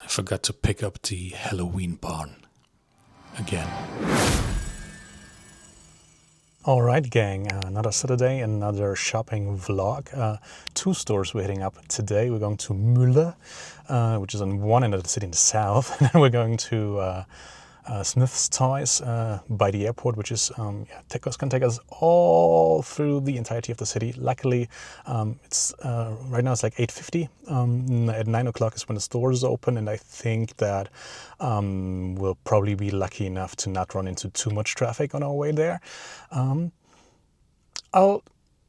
I forgot to pick up the Halloween barn again. Alright gang, another Saturday, another shopping vlog. Two stores we're hitting up today. We're going to Müller, which is on one end of the city in the south, and then we're going to Smythstoys by the airport, which is can take us all through the entirety of the city. Luckily, it's right now it's like 8:50. At 9 o'clock is when the stores open, and I think that we'll probably be lucky enough to not run into too much traffic on our way there. I'll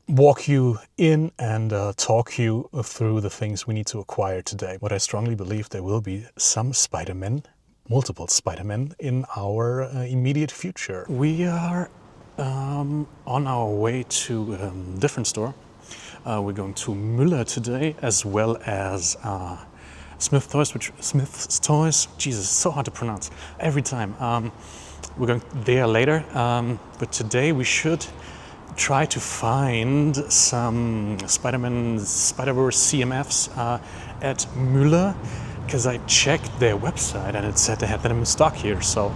walk you in and talk you through the things we need to acquire today. But I strongly believe there will be some Spider-Men, multiple Spider-Men in our immediate future. We are on our way to a different store. We're going to Müller today, as well as Smythstoys. Jesus, it's so hard to pronounce every time. We're going there later, but today we should try to find some Spider-Verse CMFs at Müller, because I checked their website and it said they had them in stock here. So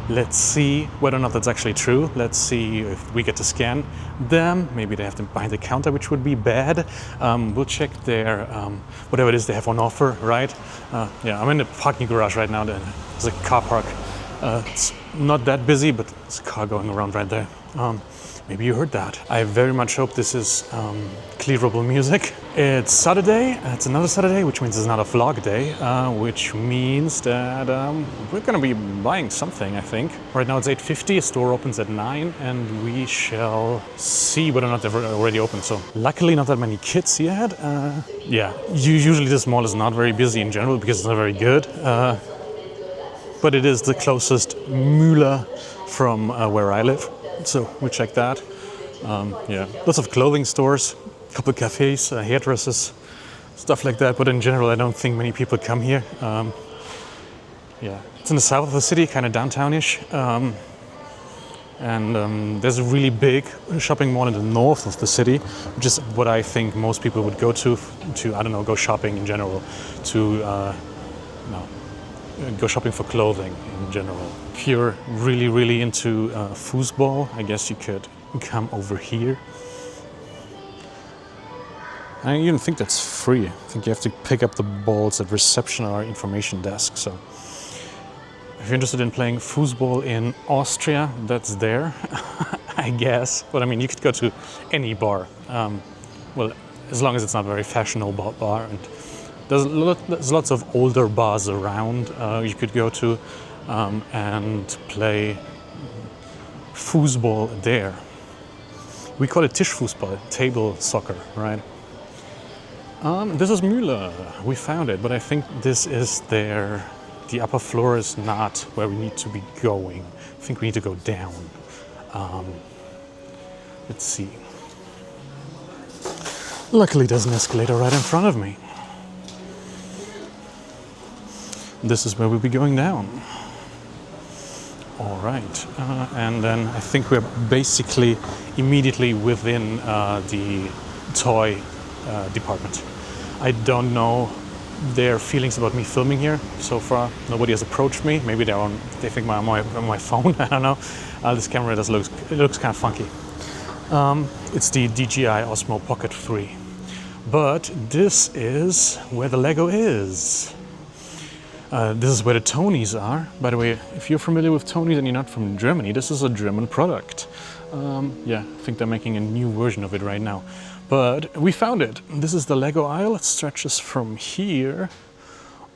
let's see whether or not that's actually true. Let's see if we get to scan them. Maybe they have them behind the counter, which would be bad. We'll check their whatever it is they have on offer, right? Yeah, I'm in the parking garage right now. There's a car park. It's not that busy, but there's a car going around right there. Maybe you heard that. I very much hope this is clearable music. It's Saturday, it's another Saturday, which means it's not a vlog day, which means that we're gonna be buying something, I think. Right now it's 8:50, a store opens at 9, and we shall see whether or not they've already opened. So luckily not that many kids yet. Yeah, usually this mall is not very busy in general because it's not very good. But it is the closest Müller from where I live. So we'll check that. Yeah, lots of clothing stores, a couple of cafes, hairdressers, stuff like that. But in general, I don't think many people come here. Yeah, it's in the south of the city, kind of downtownish. And there's a really big shopping mall in the north of the city, which is what I think most people would go to I don't know, go shopping in general, go shopping for clothing in general. If you're really into foosball, I guess you could come over here. I even think that's free. I think you have to pick up the balls at reception or information desk. So if you're interested in playing foosball in Austria, that's there, I guess. But I mean, you could go to any bar. Well, as long as it's not a very fashionable bar. And there's lots of older bars around you could go to and play foosball there. We call it Tischfußball, table soccer, right? This is Müller. We found it, but I think this is the upper floor is not where we need to be going. I think we need to go down. Let's see. Luckily there's an escalator right in front of me. This is where we'll be going down. All right, and then I think we're basically immediately within the toy department. I don't know their feelings about me filming here. So far, nobody has approached me. Maybe they think I'm on my phone. I don't know. This camera looks kind of funky. It's the DJI Osmo Pocket 3, but this is where the Lego is. This is where the Tonys are. By the way, if you're familiar with Tonys and you're not from Germany, this is a German product. Yeah, I think they're making a new version of it right now. But we found it. This is the Lego aisle. It stretches from here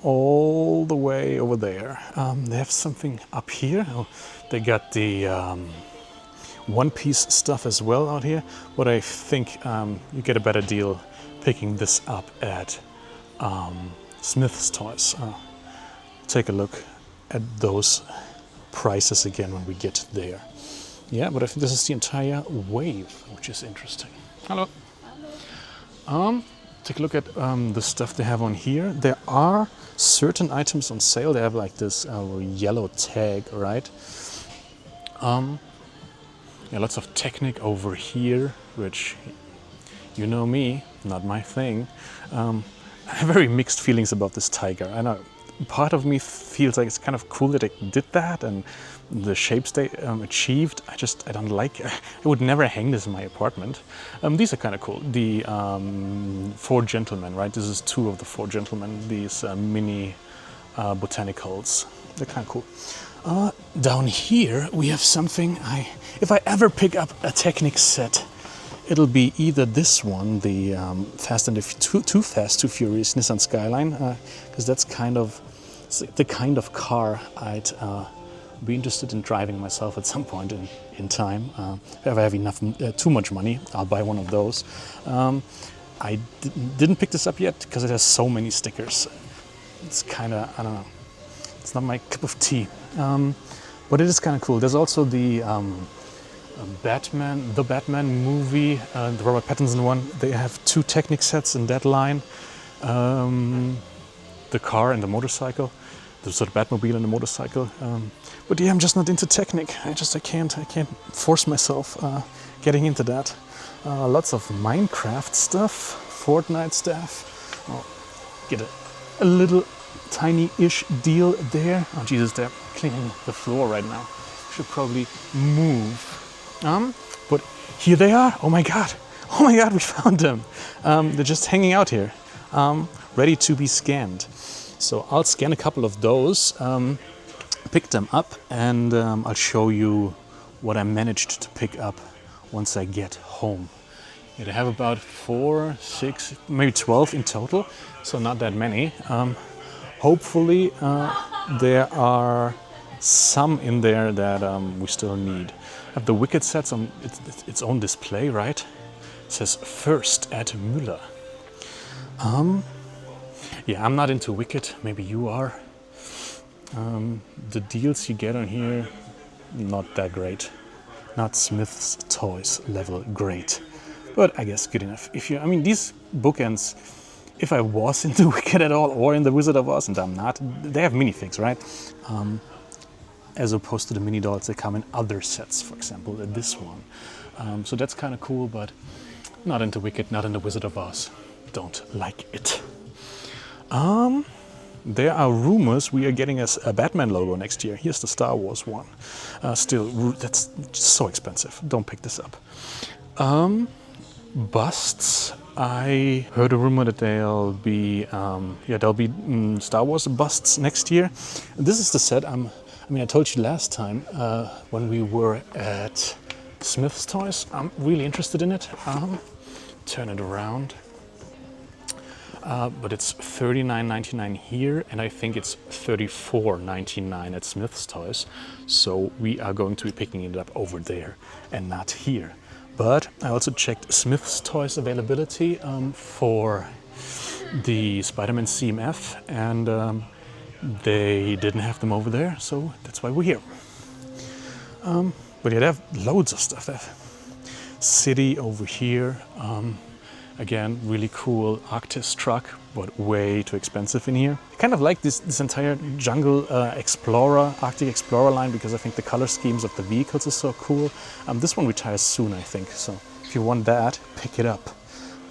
all the way over there. They have something up here. Oh, they got the one-piece stuff as well out here. But I think you get a better deal picking this up at Smythstoys. Take a look at those prices again when we get there. Yeah, but I think this is the entire wave, which is interesting. Hello. Take a look at the stuff they have on here. There are certain items on sale. They have like this yellow tag, right? Yeah, lots of Technic over here, which, you know me, not my thing. I have very mixed feelings about this tiger. I know part of me feels like it's kind of cool that they did that and the shapes they achieved. I don't like it. I would never hang this in my apartment. These are kind of cool. The four gentlemen, right? This is two of the four gentlemen. These mini botanicals. They're kind of cool. Down here we have something. If I ever pick up a Technic set, it'll be either this one, the Too Fast, Too Furious Nissan Skyline, because that's kind of the kind of car I'd be interested in driving myself at some point in time. If I have enough, too much money, I'll buy one of those. I didn't pick this up yet because it has so many stickers. It's kind of, I don't know, it's not my cup of tea. But it is kind of cool. There's also the Batman movie, the Robert Pattinson one. They have two Technic sets in that line. The car and the motorcycle, the sort of Batmobile and the motorcycle. But yeah, I'm just not into Technic. I can't force myself getting into that. Lots of Minecraft stuff, Fortnite stuff. I'll get a little tiny-ish deal there. Oh Jesus, they're cleaning the floor right now. Should probably move. But here they are. Oh my god, we found them. They're just hanging out here, ready to be scanned. So I'll scan a couple of those, pick them up, and I'll show you what I managed to pick up once I get home. I have about 4, 6, maybe 12 in total, so not that many. Hopefully there are some in there that we still need. I have the Wicked sets on its own display, right? It says first at Müller. Yeah, I'm not into Wicked, maybe you are. The deals you get on here, not that great. Not Smythstoys level great. But I guess good enough. I mean, these bookends, if I was into Wicked at all or in the Wizard of Oz, and I'm not, they have minifigs, right? As opposed to the mini dolls that come in other sets, for example, this one. So that's kind of cool, but not into Wicked, not into Wizard of Oz. Don't like it. There are rumors we are getting a Batman logo next year. Here's the Star Wars one. Still, that's so expensive. Don't pick this up. Busts. I heard a rumor that there'll be Star Wars busts next year. This is the set. I told you last time when we were at Smythstoys. I'm really interested in it. Turn it around. But it's $39.99 here, and I think it's $34.99 at Smythstoys. So we are going to be picking it up over there and not here. But I also checked Smythstoys availability for the Spider-Man CMF, and they didn't have them over there, so that's why we're here. But yeah, they have loads of stuff. They have City over here. Again, really cool Arctis truck, but way too expensive in here. I kind of like this entire Jungle Explorer, Arctic Explorer line, because I think the color schemes of the vehicles are so cool. This one retires soon, I think, so if you want that, pick it up.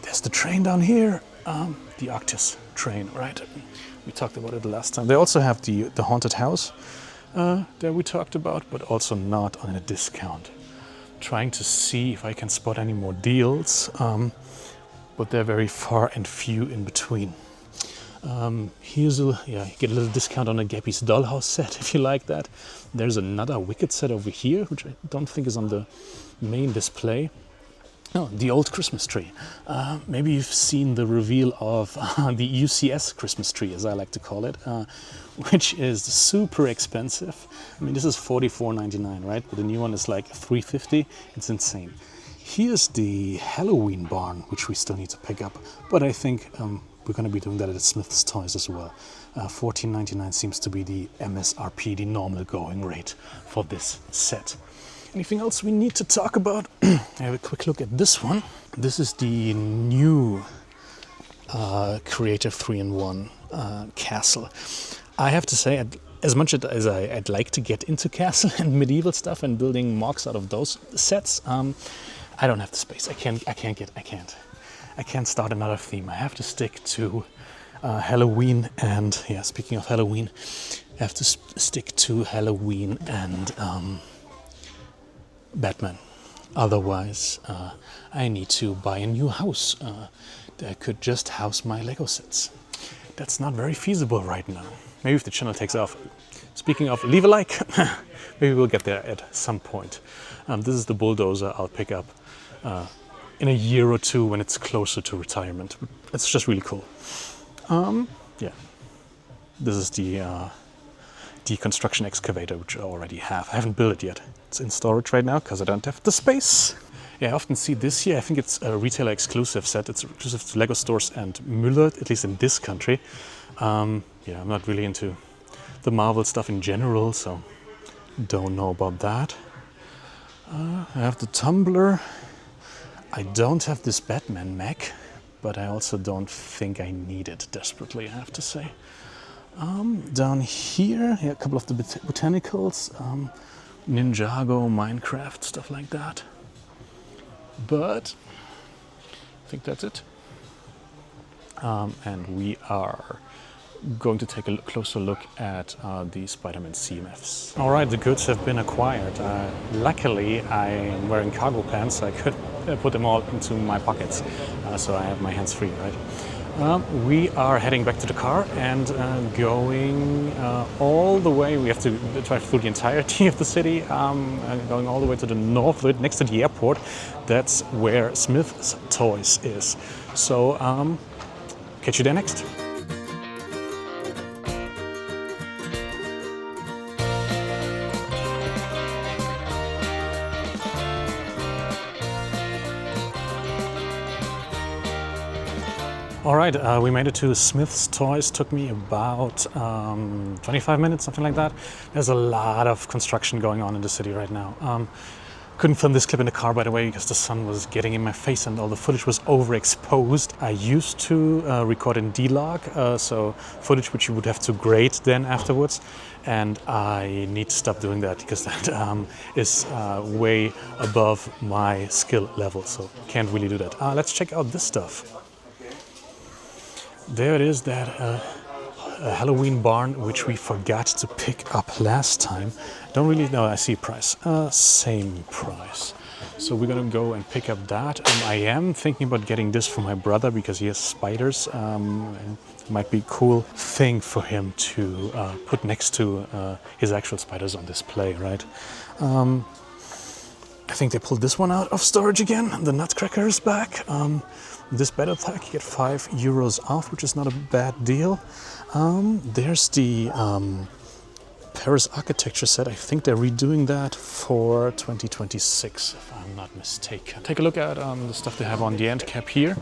There's the train down here, the Arctis train, right? We talked about it the last time. They also have the haunted house that we talked about, but also not on a discount. Trying to see if I can spot any more deals. But they're very far and few in between. Here's you get a little discount on a Gabby's Dollhouse set if you like that. There's another Wicked set over here, which I don't think is on the main display. No, the old Christmas tree. Maybe you've seen the reveal of the UCS Christmas tree, as I like to call it, which is super expensive. I mean, this is $44.99, right? But the new one is like $3.50. It's insane. Here's the Halloween barn, which we still need to pick up, but I think we're going to be doing that at Smythstoys as well. $14.99 seems to be the MSRP, the normal going rate for this set. Anything else we need to talk about? Have a quick look at this one. This is the new Creative 3-in-1 castle. I have to say, as much as I'd like to get into castle and medieval stuff and building mocks out of those sets, I don't have the space. I can't start another theme. I have to stick to Halloween and, yeah, speaking of Halloween, I have to stick to Halloween and Batman. Otherwise, I need to buy a new house that could just house my Lego sets. That's not very feasible right now. Maybe if the channel takes off. Speaking of, leave a like. Maybe we'll get there at some point. This is the bulldozer I'll pick up in a year or two when it's closer to retirement. It's just really cool. Yeah, this is the deconstruction excavator, which I already have. I haven't built it yet. It's in storage right now because I don't have the space. Yeah, I often see this here. I think it's a retailer exclusive set. It's exclusive to Lego stores and Müller, at least in this country. Yeah, I'm not really into the Marvel stuff in general, so don't know about that. I have the tumbler. I don't have this Batman mech, but I also don't think I need it desperately, I have to say. Down here, yeah, a couple of the botanicals, Ninjago, Minecraft, stuff like that. But I think that's it. And we are going to take a closer look at the Spider-Man CMFs. All right, the goods have been acquired. Luckily, I'm wearing cargo pants, so I could put them all into my pockets, so I have my hands free, right? We are heading back to the car and going all the way. We have to drive through the entirety of the city, going all the way to the north, next to the airport. That's where Smythstoys is. So, catch you there next. All right, we made it to Smythstoys. Took me about 25 minutes, something like that. There's a lot of construction going on in the city right now. Couldn't film this clip in the car, by the way, because the sun was getting in my face and all the footage was overexposed. I used to record in D-Log, so footage which you would have to grade then afterwards. And I need to stop doing that because that is way above my skill level, so can't really do that. Let's check out this stuff. There it is, that Halloween barn, which we forgot to pick up last time. Don't really know, I see price. Same price. So we're gonna go and pick up that. I am thinking about getting this for my brother because he has spiders. And it might be a cool thing for him to put next to his actual spiders on display, right? I think they pulled this one out of storage again. The Nutcracker is back. This battle pack, you get €5 off, which is not a bad deal. There's the Paris architecture set. I think they're redoing that for 2026, if I'm not mistaken. Take a look at the stuff they have on the end cap here.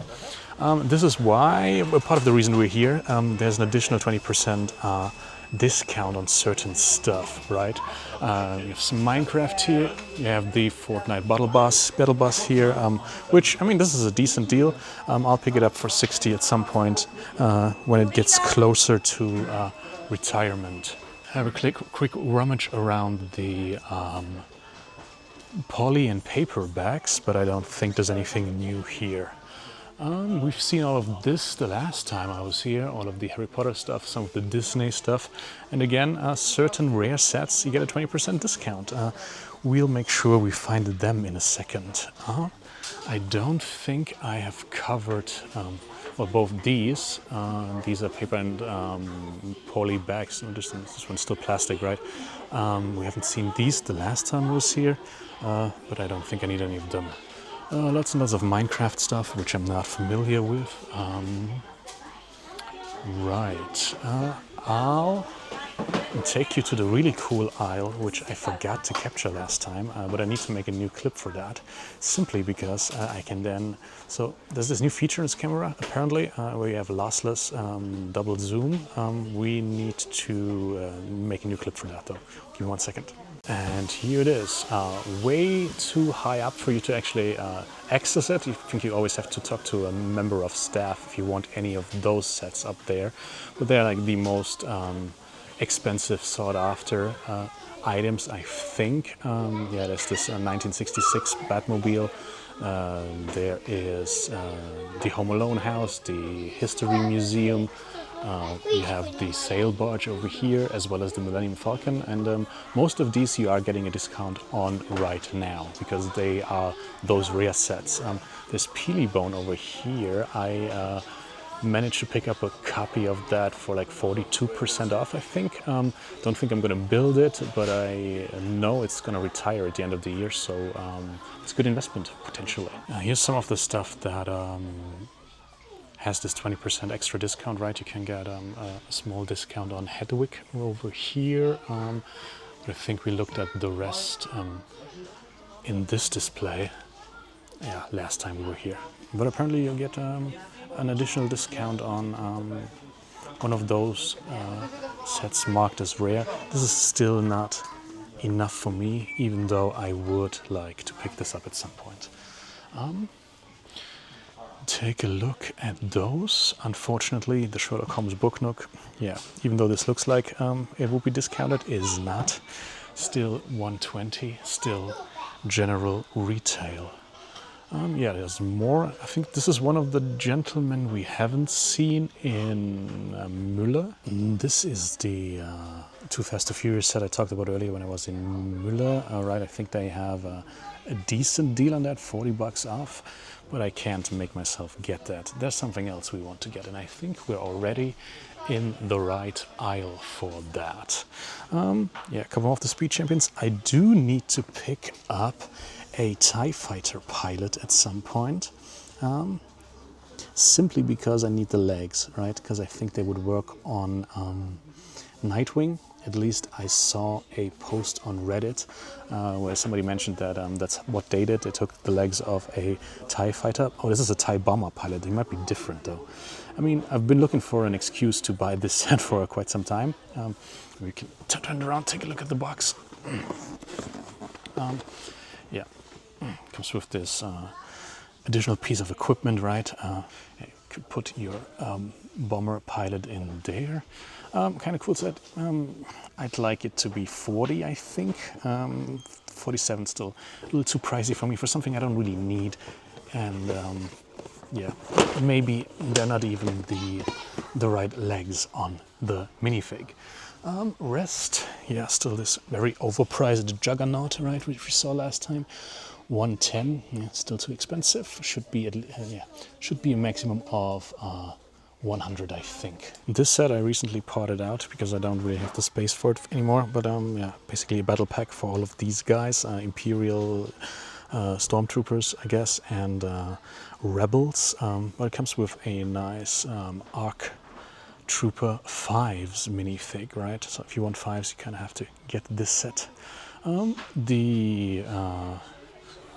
This is why, part of the reason we're here, there's an additional 20% discount on certain stuff, right? You have some Minecraft here, you have the Fortnite battle bus here, which, I mean, this is a decent deal. I'll pick it up for 60 at some point when it gets closer to retirement. Have a quick rummage around the poly and paper bags, but I don't think there's anything new here. We've seen all of this the last time I was here, all of the Harry Potter stuff, some of the Disney stuff, and again, certain rare sets, you get a 20% discount. We'll make sure we find them in a second. I don't think I have covered well, both these. These are paper and poly bags. No, this one's still plastic, right? We haven't seen these the last time I was here, but I don't think I need any of them. Lots and lots of Minecraft stuff, which I'm not familiar with. Right, I'll take you to the really cool aisle, which I forgot to capture last time, but I need to make a new clip for that, simply because I can then... So there's this new feature in this camera, apparently, where you have lossless double zoom. We need to make a new clip for that, though. Give me 1 second. And here it is, way too high up for you to actually access it. I think you always have to talk to a member of staff if you want any of those sets up there. But they're like the most expensive, sought after items, I think. Yeah, there's this 1966 Batmobile. There is the Home Alone house, the History Museum. We have the sail barge over here, as well as the Millennium Falcon, and most of these you are getting a discount on right now, because they are those rare sets. This Peely Bone over here, I managed to pick up a copy of that for like 42% off, I think. Don't think I'm gonna build it, but I know it's gonna retire at the end of the year, so it's a good investment, potentially. Here's some of the stuff that has this 20% extra discount, right? You can get a small discount on Hedwig over here. But I think we looked at the rest in this display, yeah, last time we were here. But apparently you'll get an additional discount on one of those sets marked as rare. This is still not enough for me, even though I would like to pick this up at some point. Take a look at those. Unfortunately, the Sherlock Holmes Book Nook, yeah, even though this looks like it will be discounted, is not. Still 120, still general retail. Yeah, there's more. I think this is one of the gentlemen we haven't seen in Müller. This is the Too Fast to Furious set I talked about earlier when I was in Müller. All right, I think they have a decent deal on that, 40 bucks off, but I can't make myself get that. There's something else we want to get, and I think we're already in the right aisle for that. Yeah, a couple of the Speed Champions. I do need to pick up a TIE Fighter pilot at some point, simply because I need the legs, right? Because I think they would work on Nightwing. At least I saw a post on Reddit where somebody mentioned that that's what they did. They took the legs of a TIE Fighter. Oh, this is a TIE Bomber pilot. They might be different though. I mean, I've been looking for an excuse to buy this set for quite some time. We can turn it around, take a look at the box. Yeah, comes with this additional piece of equipment, right? You could put your bomber pilot in there. Kind of cool set. I'd like it to be 40, I think. 47 still a little too pricey for me for something I don't really need. And yeah, maybe they're not even the right legs on the minifig. Rest, yeah, still this very overpriced Juggernaut, right, which we saw last time. 110, yeah, still too expensive. Should be a maximum of 100, I think. This set I recently potted out because I don't really have the space for it anymore. But yeah, basically a battle pack for all of these guys, Imperial Stormtroopers, I guess, and Rebels. But it comes with a nice ARC Trooper 5s minifig, right? So if you want 5s, you kind of have to get this set. The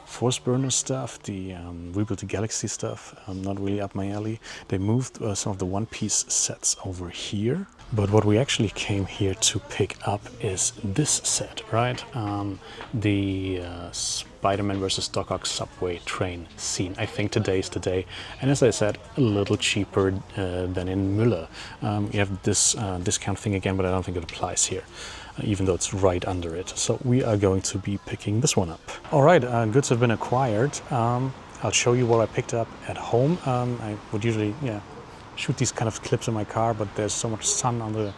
Force Burner stuff, the Rebuild the Galaxy stuff, not really up my alley. They moved some of the one-piece sets over here. But what we actually came here to pick up is this set, right? The Spider-Man versus Doc Ock subway train scene. I think today is the day. And as I said, a little cheaper than in Müller. You have this discount thing again, but I don't think it applies here, even though it's right under it. So we are going to be picking this one up. All right, goods have been acquired. I'll show you what I picked up at home. I would usually, shoot these kind of clips in my car, but there's so much sun on the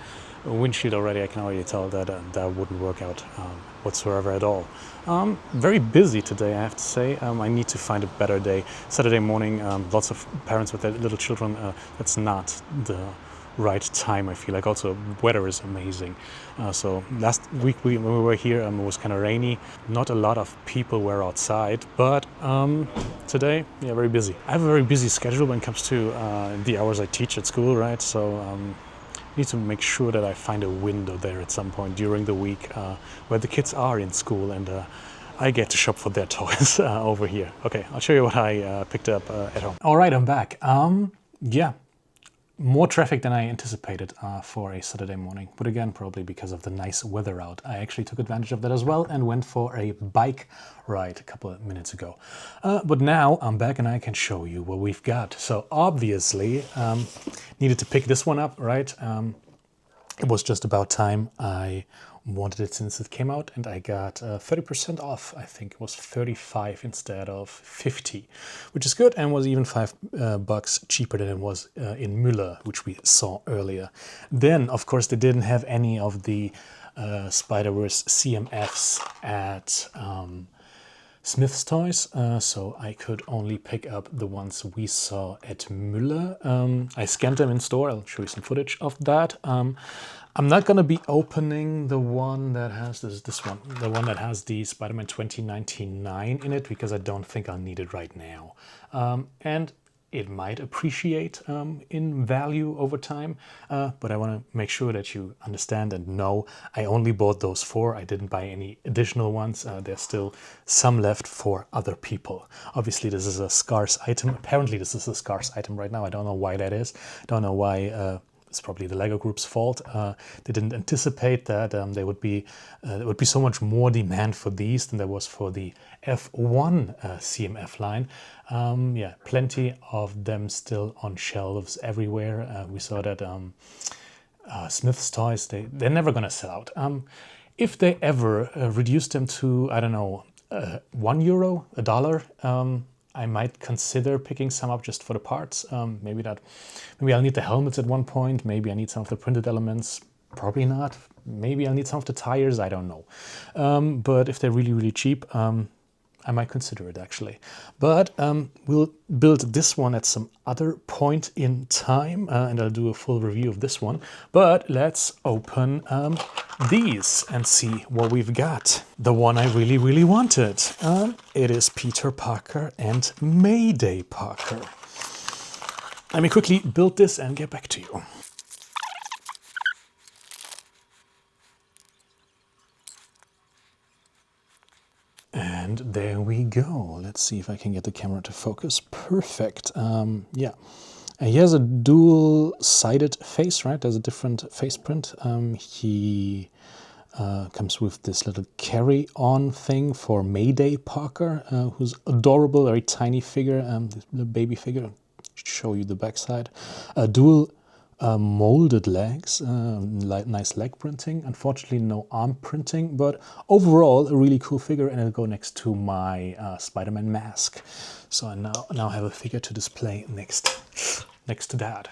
windshield already, I can already tell that that wouldn't work out whatsoever at all. Very busy today, I have to say. I need to find a better day. Saturday morning, lots of parents with their little children. That's not the right time, I feel like. Also, weather is amazing. So last week when we were here, it was kind of rainy. Not a lot of people were outside, but today, yeah, very busy. I have a very busy schedule when it comes to the hours I teach at school, right? So need to make sure that I find a window there at some point during the week where the kids are in school and I get to shop for their toys over here. Okay, I'll show you what I picked up at home. All right, I'm back. Yeah. More traffic than I anticipated for a Saturday morning, but again, probably because of the nice weather out. I actually took advantage of that as well and went for a bike ride a couple of minutes ago. But now I'm back and I can show you what we've got. So obviously, needed to pick this one up, right? it was just about time. I wanted it since it came out, and I got 30% off. I think it was 35 instead of 50, which is good, and was even $5 cheaper than it was in Müller, which we saw earlier. Then, of course, they didn't have any of the Spider-Verse CMFs at Smythstoys, so I could only pick up the ones we saw at Müller. I scanned them in store. I'll show you some footage of that. I'm not going to be opening the one that has this one, the one that has the Spider-Man 2099 in it, because I don't think I'll need it right now. And it might appreciate in value over time, but I want to make sure that you understand and know I only bought those 4. I didn't buy any additional ones. There's still some left for other people. Obviously, this is a scarce item. Apparently, this is a scarce item right now. I don't know why that is. Don't know why. It's probably the LEGO Group's fault. They didn't anticipate that there would be so much more demand for these than there was for the F1 CMF line. Yeah, plenty of them still on shelves everywhere. We saw that Smythstoys, they're never going to sell out. If they ever reduce them to, I don't know, €1, $1, I might consider picking some up just for the parts. Maybe I'll need the helmets at one point. Maybe I need some of the printed elements. Probably not. Maybe I'll need some of the tires. I don't know. But if they're really, really cheap, I might consider it actually. But we'll build this one at some other point in time, and I'll do a full review of this one. But let's open these and see what we've got. The one I really, really wanted. It is Peter Parker and Mayday Parker. Let me quickly build this and get back to you. And there we go. Let's see if I can get the camera to focus. Perfect. Yeah. He has a dual-sided face, right? There's a different face print. He comes with this little carry-on thing for Mayday Parker, who's adorable, very tiny figure, the baby figure. Show you the backside. Dual molded legs, nice leg printing. Unfortunately, no arm printing, but overall, a really cool figure, and it'll go next to my Spider-Man mask. So I now have a figure to display next to that.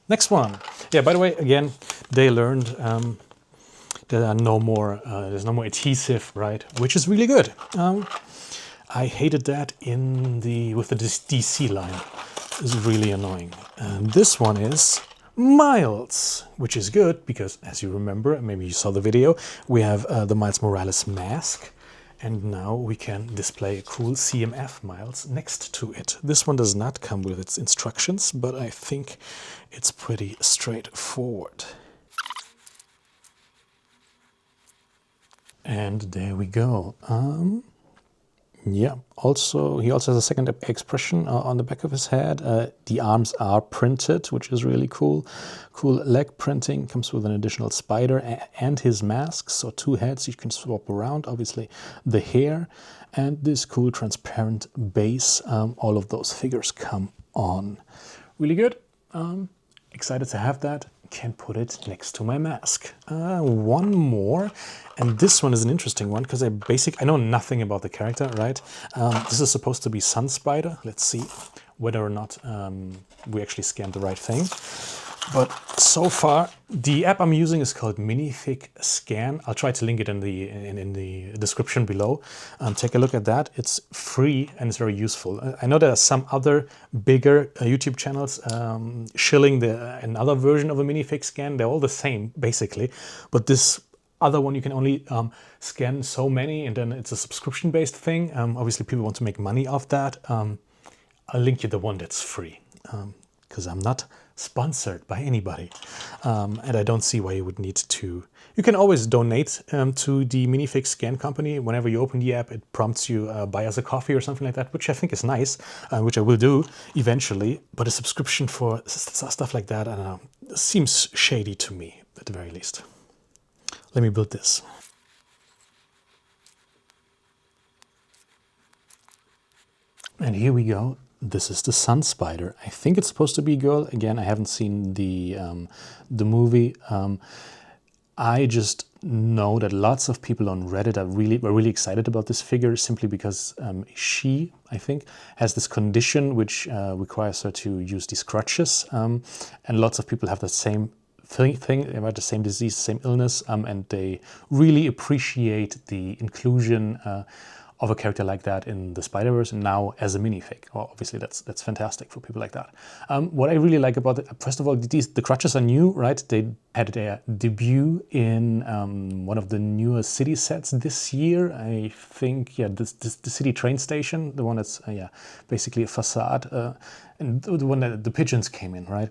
Next one. Yeah, by the way, again, they learned there are no more, there's no more adhesive, right? Which is really good. I hated that with the DC line. It's really annoying. And this one is Miles, which is good because, as you remember, maybe you saw the video, we have the Miles Morales mask, and now we can display a cool CMF Miles next to it. This one does not come with its instructions, but I think it's pretty straightforward. And there we go. Yeah, he also has a second expression on the back of his head. The arms are printed, which is really cool. Cool leg printing, comes with an additional spider and his mask, so 2 heads you can swap around. Obviously the hair and this cool transparent base. All of those figures come on. Really good. Excited to have that. Can put it next to my mask. One more, and this one is an interesting one because I know nothing about the character, right? This is supposed to be Sun Spider. Let's see whether or not we actually scanned the right thing. But so far, the app I'm using is called Minifig Scan. I'll try to link it in the description below. Take a look at that. It's free and it's very useful. I know there are some other bigger YouTube channels shilling another version of a Minifig Scan. They're all the same, basically. But this other one, you can only scan so many, and then it's a subscription-based thing. Obviously, people want to make money off that. I'll link you the one that's free, because I'm not sponsored by anybody, and I don't see why you would need to. You can always donate to the Minifig Scan company. Whenever you open the app, it prompts you buy us a coffee or something like that, which I think is nice, which I will do eventually. But a subscription for stuff like that, I don't know, seems shady to me at the very least. Let me build this. And here we go. this is the sun spider. I think it's supposed to be a girl. Again, I haven't seen the movie. I just know that lots of people on Reddit were really excited about this figure simply because she, I think, has this condition which requires her to use these crutches, and lots of people have the same thing about the same disease, same illness, and they really appreciate the inclusion of a character like that in the Spider-Verse, and now as a minifig. Well, obviously that's fantastic for people like that. What I really like about it, first of all, the crutches are new, right? They had their debut in one of the newer city sets this year. I think, yeah, the city train station, the one that's basically a facade, and the one that the pigeons came in, right?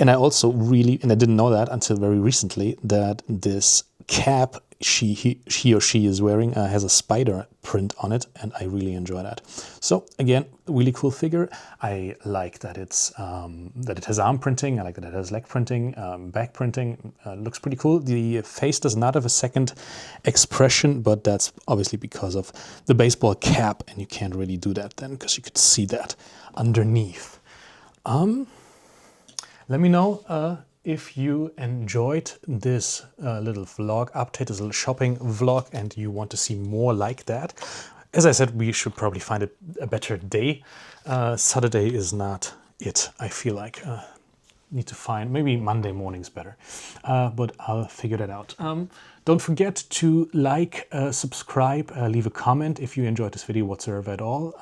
And I also and I didn't know that until very recently, that this cap he or she is wearing has a spider print on it, and I really enjoy that. So again, really cool figure. I like that it has arm printing. I like that it has leg printing, back printing. Looks pretty cool. The face does not have a second expression, but that's obviously because of the baseball cap, and you can't really do that then because you could see that underneath. Let me know if you enjoyed this little vlog update, this little shopping vlog, and you want to see more like that. As I said, we should probably find a better day. Saturday is not it, I feel like. Need to find, maybe Monday morning's better, but I'll figure that out. Don't forget to like, subscribe, leave a comment if you enjoyed this video whatsoever at all.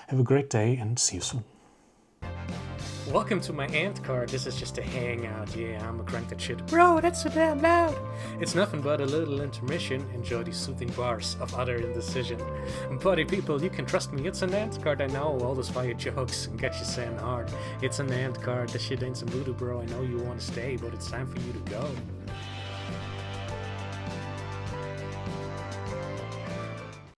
Have a great day and see you soon. Welcome to my ant card. This is just a hangout. Yeah, I'm a crank that shit. Bro, that's so damn loud. It's nothing but a little intermission. Enjoy these soothing bars of utter indecision. Buddy people, you can trust me. It's an ant card. I know all those fire jokes and get you saying hard. It's an ant card. This shit ain't some voodoo, bro. I know you want to stay, but it's time for you to go.